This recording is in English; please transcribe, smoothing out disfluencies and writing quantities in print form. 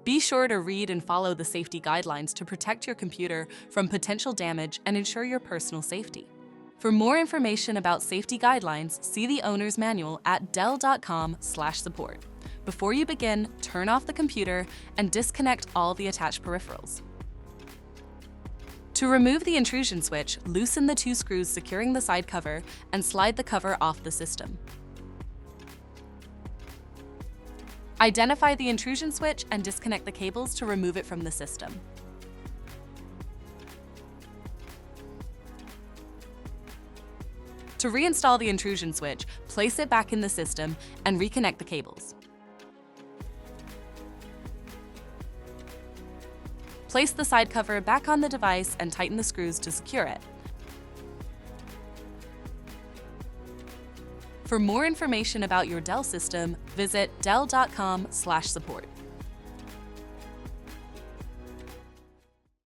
Be sure to read and follow the safety guidelines to protect your computer from potential damage and ensure your personal safety. For more information about safety guidelines, see the owner's manual at dell.com/support. Before you begin, turn off the computer and disconnect all the attached peripherals. To remove the intrusion switch, loosen the 2 screws securing the side cover and slide the cover off the system. Identify the intrusion switch and disconnect the cables to remove it from the system. To reinstall the intrusion switch, place it back in the system and reconnect the cables. Place the side cover back on the device and tighten the screws to secure it. For more information about your DELL system, visit dell.com/support.